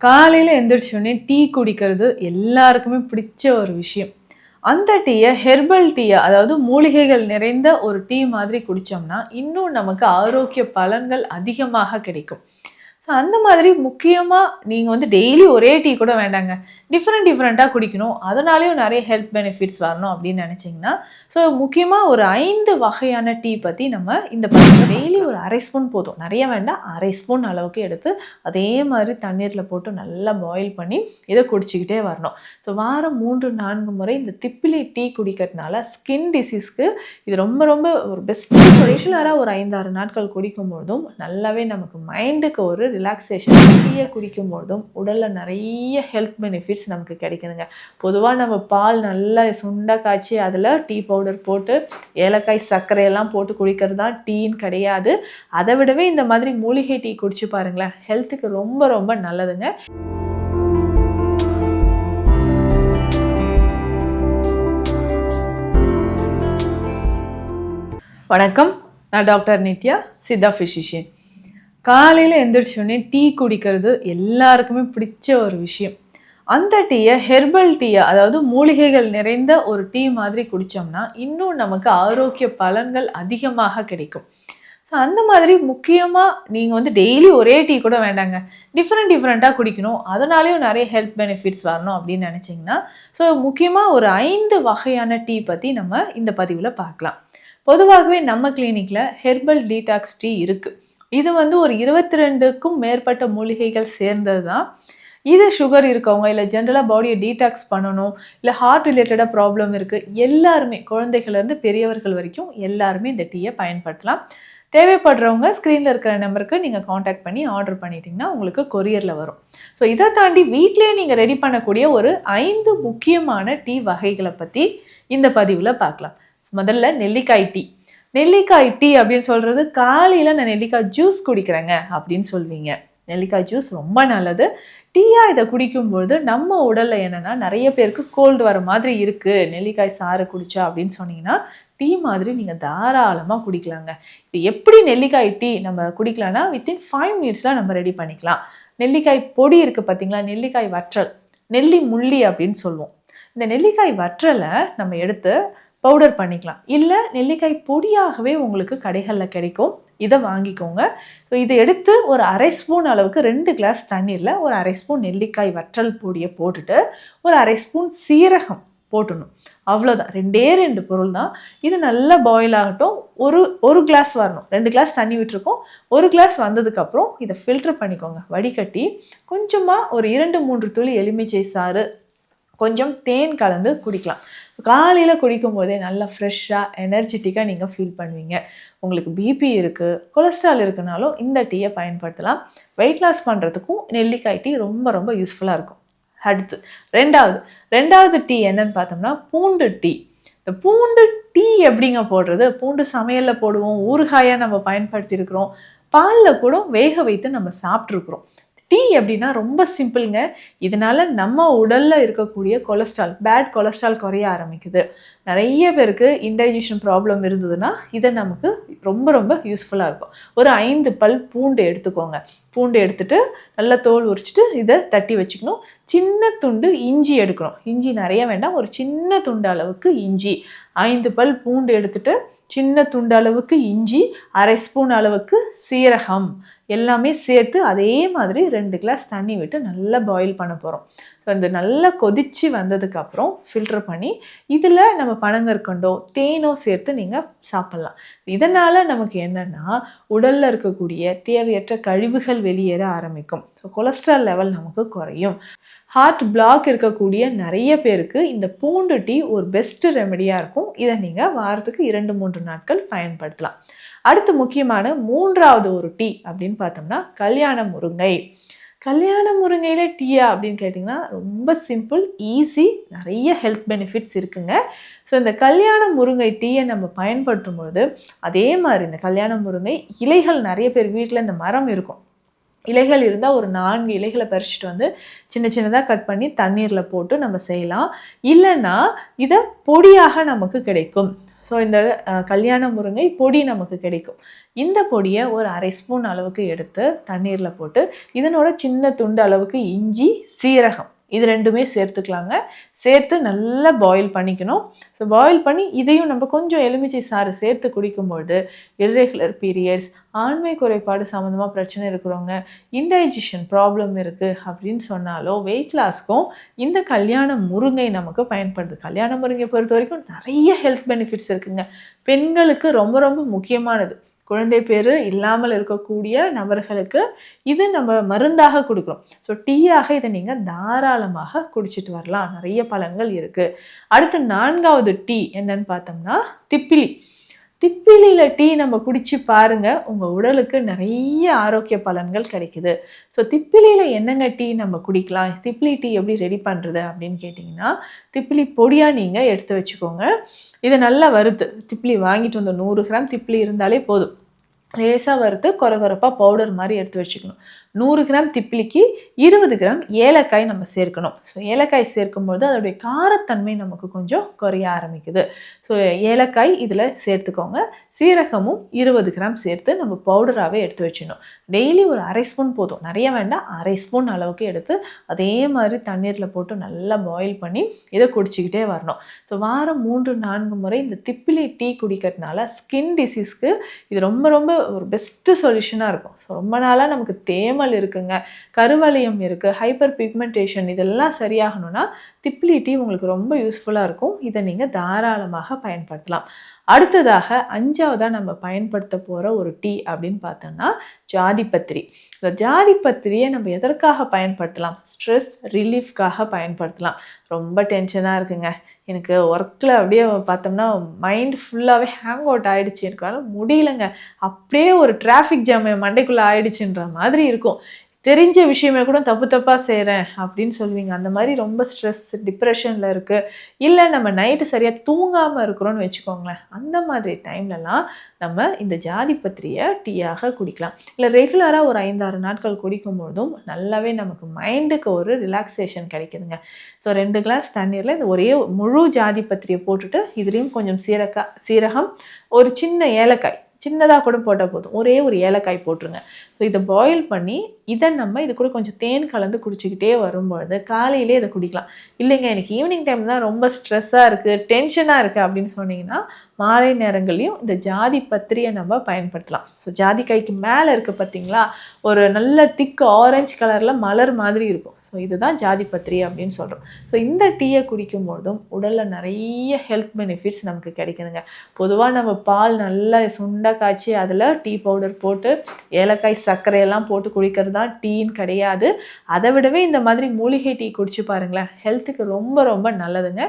காலையில் எந்திரிச்சோடனே டீ குடிக்கிறது எல்லாருக்குமே பிடிச்ச ஒரு விஷயம். அந்த டீயை ஹெர்பல் டீயை, அதாவது மூலிகைகள் நிறைந்த ஒரு டீ மாதிரி குடித்தோம்னா இன்னும் நமக்கு ஆரோக்கிய பலன்கள் அதிகமாக கிடைக்கும். ஸோ அந்த மாதிரி முக்கியமாக நீங்கள் வந்து டெய்லி ஒரே டீ கூட வேண்டாங்க, டிஃப்ரெண்ட்டாக குடிக்கணும், அதனாலேயும் நிறைய ஹெல்த் பெனிஃபிட்ஸ் வரணும் அப்படின்னு நினச்சிங்கன்னா, ஸோ முக்கியமாக ஒரு 5 வகையான டீ பற்றி நம்ம இந்த டெய்லி ஒரு அரை ஸ்பூன் போதும், நிறைய வேண்டாம், அரை ஸ்பூன் அளவுக்கு எடுத்து அதே மாதிரி தண்ணீரில் போட்டு நல்லா பாயில் பண்ணி இதை குடிச்சிக்கிட்டே வரணும். ஸோ வாரம் 3-4 முறை இந்த திப்பிலி டீ குடிக்கிறதுனால ஸ்கின் டிசீஸ்க்கு இது ரொம்ப ரொம்ப ஒரு பெஸ்ட்டு ரெகுலராக ஒரு 5-6 நாட்கள் குடிக்கும்பொழுதும் நல்லாவே நமக்கு மைண்டுக்கு ஒரு ரிலாக்ஸேஷன். டீயை குடிக்கும்பொழுதும் உடலில் நிறைய ஹெல்த் பெனிஃபிட்ஸ் நமக்கு கிடைக்குதுங்க. பொதுவாக நம்ம பால் நல்லா சுண்டா காய்ச்சி அதில் டீ பவுடர் போட்டு ஏலக்காய் சர்க்கரையெல்லாம் போட்டு குடிக்கிறது தான் டீன்னு கிடையாது. அதை விடவே இந்த மாதிரி மூலிகை டீ குடிச்சு பாருங்களேன், ஹெல்த்துக்கு ரொம்ப ரொம்ப நல்லதுங்க. வணக்கம், நான் டாக்டர் நித்யா, சித்தா ஃபிசிஷியன். காலையில் எந்திரிச்சோடனே டீ குடிக்கிறது எல்லாருக்குமே பிடிச்ச ஒரு விஷயம். அந்த டீயை ஹெர்பல் டீயை, அதாவது மூலிகைகள் நிறைந்த ஒரு டீ மாதிரி குடித்தோம்னா இன்னும் நமக்கு ஆரோக்கிய பலன்கள் அதிகமாக கிடைக்கும். ஸோ அந்த மாதிரி முக்கியமாக நீங்கள் வந்து டெய்லி ஒரே டீ கூட வேண்டாங்க, டிஃப்ரெண்ட்டாக குடிக்கணும், அதனாலேயும் நிறைய ஹெல்த் பெனிஃபிட்ஸ் வரணும் அப்படின்னு நினச்சிங்கன்னா, ஸோ முக்கியமாக ஒரு 5 வகையான டீ பற்றி நம்ம இந்த பதிவில் பார்க்கலாம். பொதுவாகவே நம்ம கிளினிக்கில் ஹெர்பல் டீடாக்ஸ் டீ இருக்குது. இது வந்து ஒரு 22க்கும் மேற்பட்ட மூலிகைகள் சேர்ந்தது தான். இது சுகர் இருக்கவங்க, இல்லை ஜென்ரலாக பாடியை டீடாக்ஸ் பண்ணணும், இல்லை ஹார்ட் ரிலேட்டடாக ப்ராப்ளம் இருக்குது, எல்லாருமே குழந்தைகள்லேருந்து பெரியவர்கள் வரைக்கும் எல்லாருமே இந்த டீயை பயன்படுத்தலாம். தேவைப்படுறவங்க ஸ்க்ரீனில் இருக்கிற நம்பருக்கு நீங்கள் காண்டாக்ட் பண்ணி ஆர்டர் பண்ணிட்டீங்கன்னா உங்களுக்கு கொரியரில் வரும். ஸோ இதை தாண்டி வீட்டிலேயே நீங்கள் ரெடி பண்ணக்கூடிய ஒரு 5 முக்கியமான டீ வகைகளை பற்றி இந்த பதிவில் பார்க்கலாம். முதல்ல நெல்லிக்காய் டீ. நெல்லிக்காய் டீ அப்படின்னு சொல்கிறது, காலையில் நான் நெல்லிக்காய் ஜூஸ் குடிக்கிறேங்க அப்படின்னு சொல்வீங்க. நெல்லிக்காய் ஜூஸ் ரொம்ப நல்லது. டீயாக இதை குடிக்கும்பொழுது நம்ம உடலில் என்னென்னா, நிறைய பேருக்கு கோல்டு வர மாதிரி இருக்குது, நெல்லிக்காய் சாறு குடித்தா அப்படின்னு சொன்னீங்கன்னா டீ மாதிரி நீங்கள் தாராளமாக குடிக்கலாங்க. இது எப்படி நெல்லிக்காய் டீ நம்ம குடிக்கலாம்னா, வித்தின் 5 மினிட்ஸில் நம்ம ரெடி பண்ணிக்கலாம். நெல்லிக்காய் பொடி இருக்குது பார்த்தீங்களா, நெல்லிக்காய் வற்றல், நெல்லி முள்ளி அப்படின்னு சொல்லுவோம். இந்த நெல்லிக்காய் வற்றலை நம்ம எடுத்து பவுடர் பண்ணிக்கலாம், இல்லை நெல்லிக்காய் பொடியாகவே உங்களுக்கு கடைகளில் கிடைக்கும், இதை வாங்கிக்கோங்க. ஸோ இதை எடுத்து ஒரு அரை ஸ்பூன் அளவுக்கு 2 கிளாஸ் தண்ணீரில் ஒரு அரை ஸ்பூன் நெல்லிக்காய் வற்றல் பொடியை போட்டுட்டு ஒரு அரை ஸ்பூன் சீரகம் போட்டுடணும். அவ்வளோதான், 2 பொருள் தான். இது நல்லா பாயில் ஆகட்டும். ஒரு கிளாஸ் வரணும், 2 கிளாஸ் தண்ணி விட்டுருக்கோம். 1 கிளாஸ் வந்ததுக்கப்புறம் இதை ஃபில்டர் பண்ணிக்கோங்க, வடிகட்டி கொஞ்சமாக ஒரு 2-3 துளி எலுமிச்சை சாறு, கொஞ்சம் தேன் கலந்து குடிக்கலாம். காலையில் குடிக்கும் போதே நல்லா ஃப்ரெஷ்ஷாக எனர்ஜெட்டிக்காக நீங்கள் ஃபீல் பண்ணுவீங்க. உங்களுக்கு பிபி இருக்குது, கொலஸ்ட்ரால் இருக்குனாலும் இந்த டீயை பயன்படுத்தலாம். வெயிட் லாஸ் பண்ணுறதுக்கும் நெல்லிக்காய் டீ ரொம்ப ரொம்ப யூஸ்ஃபுல்லாக இருக்கும். அடுத்து ரெண்டாவது டீ என்னன்னு பார்த்தோம்னா பூண்டு டீ. இந்த பூண்டு டீ எப்படிங்க போடுறது? பூண்டு சமையலில் போடுவோம், ஊறுகாயாக நம்ம பயன்படுத்தியிருக்கிறோம், பாலில் கூட வேக வைத்து நம்ம சாப்பிட்ருக்குறோம். டீ எப்படின்னா ரொம்ப சிம்பிளுங்க. இதனால நம்ம உடலில் இருக்கக்கூடிய கொலஸ்ட்ரால், பேட் கொலஸ்ட்ரால் குறைய ஆரம்பிக்குது. நிறைய பேருக்கு இன்டைஜஷன் ப்ராப்ளம் இருந்ததுன்னா இதை நமக்கு ரொம்ப ரொம்ப யூஸ்ஃபுல்லாக இருக்கும். ஒரு 5 பல் பூண்டு எடுத்துக்கோங்க. பூண்டு எடுத்துட்டு நல்லா தோல் உரிச்சிட்டு இதை தட்டி வச்சுக்கணும். சின்ன துண்டு இஞ்சி எடுக்கணும். இஞ்சி நிறைய வேண்டாம், ஒரு சின்ன துண்டு அளவுக்கு இஞ்சி. 5 பல் பூண்டு எடுத்துட்டு சின்ன துண்டு அளவுக்கு இஞ்சி, அரை ஸ்பூன் அளவுக்கு சீரகம் எல்லாமே சேர்த்து அதே மாதிரி 2 கிளாஸ் தண்ணி விட்டு நல்லா பாயில் பண்ண போகிறோம். ஸோ இந்த நல்லா கொதித்து வந்ததுக்கப்புறம் ஃபில்டர் பண்ணி இதில் நம்ம பனங்கற்கண்டோ தேனோ சேர்த்து நீங்கள் சாப்பிட்லாம். இதனால் நமக்கு என்னென்னா, உடலில் இருக்கக்கூடிய தேவையற்ற கழிவுகள் வெளியேற ஆரம்பிக்கும். ஸோ கொலஸ்ட்ரால் லெவல் நமக்கு குறையும். ஹார்ட் பிளாக் இருக்கக்கூடிய நிறைய பேருக்கு இந்த பூண்டு டீ ஒரு பெஸ்ட் ரெமெடியாக இருக்கும். இதை நீங்கள் வாரத்துக்கு 2-3 நாட்கள் பயன்படுத்தலாம். அடுத்து முக்கியமான 3வது ஒரு டீ அப்படின்னு பார்த்தோம்னா கல்யாண முருங்கை. கல்யாண முருங்கையில டீயா அப்படின்னு கேட்டிங்கன்னா ரொம்ப சிம்பிள், ஈஸி, நிறைய ஹெல்த் பெனிஃபிட்ஸ் இருக்குங்க. ஸோ இந்த கல்யாண முருங்கை டீயை நம்ம பயன்படுத்தும் பொழுது அதே மாதிரி இந்த கல்யாண முருங்கை இலைகள், நிறைய பேர் வீட்டில் இந்த மரம் இருக்கும், இலைகள் இருந்தால் ஒரு 4 இலைகளை பறிச்சுட்டு வந்து சின்னதாக கட் பண்ணி தண்ணீரில் போட்டு நம்ம செய்யலாம். இல்லைன்னா இதை பொடியாக நமக்கு கிடைக்கும். ஸோ இந்த கல்யாண முருங்கை பொடி நமக்கு கிடைக்கும். இந்த பொடியை ஒரு 1/2 ஸ்பூன் அளவுக்கு எடுத்து தண்ணீரில் போட்டு இதனோட சின்ன துண்டு அளவுக்கு இஞ்சி, சீரகம் இது ரெண்டுமே சேர்த்துக்கலாங்க. சேர்த்து நல்லா பாயில் பண்ணிக்கணும். ஸோ பாயில் பண்ணி இதையும் நம்ம கொஞ்சம் எலுமிச்சை சாறு சேர்த்து குடிக்கும்பொழுது இர்ரெகுலர் பீரியட்ஸ், ஆண்மை குறைபாடு சம்மந்தமாக பிரச்சனை இருக்கிறவங்க, இன்டைஜஷன் ப்ராப்ளம் இருக்குது அப்படின்னு சொன்னாலோ வெயிட் லாஸ்க்கும் இந்த கல்யாண முருங்கை நமக்கு பயன்படுது. கல்யாண முருங்கை பொறுத்த வரைக்கும் நிறைய ஹெல்த் பெனிஃபிட்ஸ் இருக்குங்க. பெண்களுக்கு ரொம்ப ரொம்ப முக்கியமானது. குழந்தை பேர் இல்லாமல் இருக்கக்கூடிய நபர்களுக்கு இது நம்ம மருந்தாக கொடுக்குறோம். ஸோ டீயாக இதை நீங்கள் தாராளமாக குடிச்சிட்டு வரலாம். நிறைய பலன்கள் இருக்குது. அடுத்து 4வது டீ என்னன்னு பார்த்தோம்னா திப்பிலி. திப்பிலியில் டீ நம்ம குடிச்சு பாருங்க, உங்கள் உடலுக்கு நிறைய ஆரோக்கிய பலன்கள் கிடைக்குது. ஸோ திப்பிலியில் என்னங்க டீ நம்ம குடிக்கலாம், திப்பிலி டீ எப்படி ரெடி பண்ணுறது அப்படின்னு கேட்டிங்கன்னா, திப்பிலி பொடியாக நீங்கள் எடுத்து வச்சுக்கோங்க. இதை நல்லா வறுத்து, திப்பிலி வாங்கிட்டு வந்த 100 கிராம் திப்பிலி இருந்தாலே போதும், லேசாக வறுத்து கொரகொரப்பாக பவுடர் மாதிரி எடுத்து வச்சுக்கணும். 100 கிராம் திப்பிலிக்கு 20 கிராம் ஏலக்காய் நம்ம சேர்க்கணும். ஸோ ஏலக்காய் சேர்க்கும்போது அதோடைய காரத்தன்மை நமக்கு கொஞ்சம் குறைய ஆரம்பிக்குது. ஸோ ஏலக்காய் இதில் சேர்த்துக்கோங்க. சீரகமும் 20 கிராம் சேர்த்து நம்ம பவுடராகவே எடுத்து வச்சிடணும். டெய்லி ஒரு 1/2 ஸ்பூன் போதும், நிறைய வேண்டாம், 1/2 ஸ்பூன் அளவுக்கு எடுத்து அதே மாதிரி தண்ணீரில் போட்டு நல்லா பாயில் பண்ணி இதை குடிச்சிக்கிட்டே வரணும். ஸோ வாரம் 3-4 முறை இந்த திப்பிலி டீ குடிக்கிறதுனால ஸ்கின் டிசீஸ்க்கு இது ரொம்ப ரொம்ப ஒரு பெஸ்ட்டு சொல்யூஷனாக இருக்கும். ஸோ ரொம்ப நாளாக நமக்கு தேமல் இருக்குங்க, கருவளையம் இருக்குது, ஹைப்பர் பிக்மெண்டேஷன் இதெல்லாம் சரியாகணும்னா திப்பிலி டீ உங்களுக்கு ரொம்ப யூஸ்ஃபுல்லாக இருக்கும். இதை நீங்கள் தாராளமாக பயன்படுத்தலாம். அடுத்ததாக 5வதாக நம்ம பயன்படுத்த போகிற ஒரு டீ அப்படின்னு பார்த்தோம்னா ஜாதிபத்திரி. இந்த ஜாதிபத்திரியை நம்ம எதற்காக பயன்படுத்தலாம், ஸ்ட்ரெஸ் ரிலீஃப்காக பயன்படுத்தலாம். ரொம்ப டென்ஷனாக இருக்குங்க, எனக்கு ஒர்க்கில் அப்படியே பார்த்தோம்னா மைண்ட் ஃபுல்லாகவே ஹேங் அவுட் ஆகிடுச்சு, எனக்கு முடியலங்க, அப்படியே ஒரு டிராஃபிக் ஜாம் மண்டைக்குள்ளே ஆயிடுச்சுன்ற மாதிரி இருக்கும். தெரிஞ்ச விஷயமே கூட தப்பாக செய்கிறேன் அப்படின்னு சொல்லுவீங்க. அந்த மாதிரி ரொம்ப ஸ்ட்ரெஸ், டிப்ரெஷனில் இருக்குது, இல்லை நம்ம நைட்டு சரியாக தூங்காமல் இருக்கிறோன்னு வச்சுக்கோங்களேன். அந்த மாதிரி டைம்லலாம் நம்ம இந்த ஜாதிபத்திரியை டீயாக குடிக்கலாம். இல்லை ரெகுலராக ஒரு 5-6 நாட்கள் குடிக்கும்பொழுதும் நல்லாவே நமக்கு மைண்டுக்கு ஒரு ரிலாக்ஸேஷன் கிடைக்குதுங்க. ஸோ 2 கிளாஸ் தண்ணீரில் இந்த ஒரே முழு ஜாதிபத்திரியை போட்டுட்டு இதுலேயும் கொஞ்சம் சீரகம், ஒரு சின்ன ஏலக்காய், சின்னதாக கூட போட்டால் போதும், ஒரே ஒரு ஏலக்காய் போட்டுருங்க. ஸோ இதை பாயில் பண்ணி இதை நம்ம இது கூட கொஞ்சம் தேன் கலந்து குடிச்சிக்கிட்டே வரும்பொழுது காலையிலே இதை குடிக்கலாம். இல்லைங்க எனக்கு ஈவினிங் டைம் தான் ரொம்ப ஸ்ட்ரெஸ்ஸாக இருக்குது, டென்ஷனாக இருக்குது அப்படின்னு சொன்னீங்கன்னா மாலை நேரங்கள்லையும் இந்த ஜாதிபத்திரியை நம்ம பயன்படுத்தலாம். ஸோ ஜாதிக்காய்க்கு மேலே இருக்குது பார்த்தீங்களா, ஒரு நல்ல திக் ஆரஞ்சு கலரில் மலர் மாதிரி இருக்கும். ஸோ இதுதான் ஜாதிபத்திரி அப்படின்னு சொல்கிறோம். ஸோ இந்த டீயை குடிக்கும்போதும் உடலில் நிறைய ஹெல்த் பெனிஃபிட்ஸ் நமக்கு கிடைக்குதுங்க. பொதுவாக நம்ம பால் நல்லா சுண்டை காய்ச்சி அதில் டீ பவுடர் போட்டு ஏலக்காய் சர்க்கரையெல்லாம் போட்டு குடிக்கிறது தான் டீன்னு கிடையாது. அதை விடவே இந்த மாதிரி மூலிகை டீ குடிச்சு பாருங்களேன், ஹெல்த்துக்கு ரொம்ப ரொம்ப நல்லதுங்க.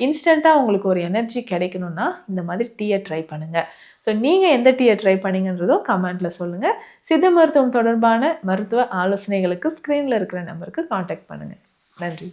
இன்ஸ்டண்ட்டாக உங்களுக்கு ஒரு எனர்ஜி கிடைக்கணும்னா இந்த மாதிரி டீயை ட்ரை பண்ணுங்கள். ஸோ நீங்கள் எந்த டீயை ட்ரை பண்ணிங்கன்றதும் கமெண்ட்டில் சொல்லுங்கள். சித்த மருத்துவம் தொடர்பான மருத்துவ ஆலோசனைகளுக்கு ஸ்க்ரீனில் இருக்கிற நம்பருக்கு காண்டாக்ட் பண்ணுங்கள். நன்றி.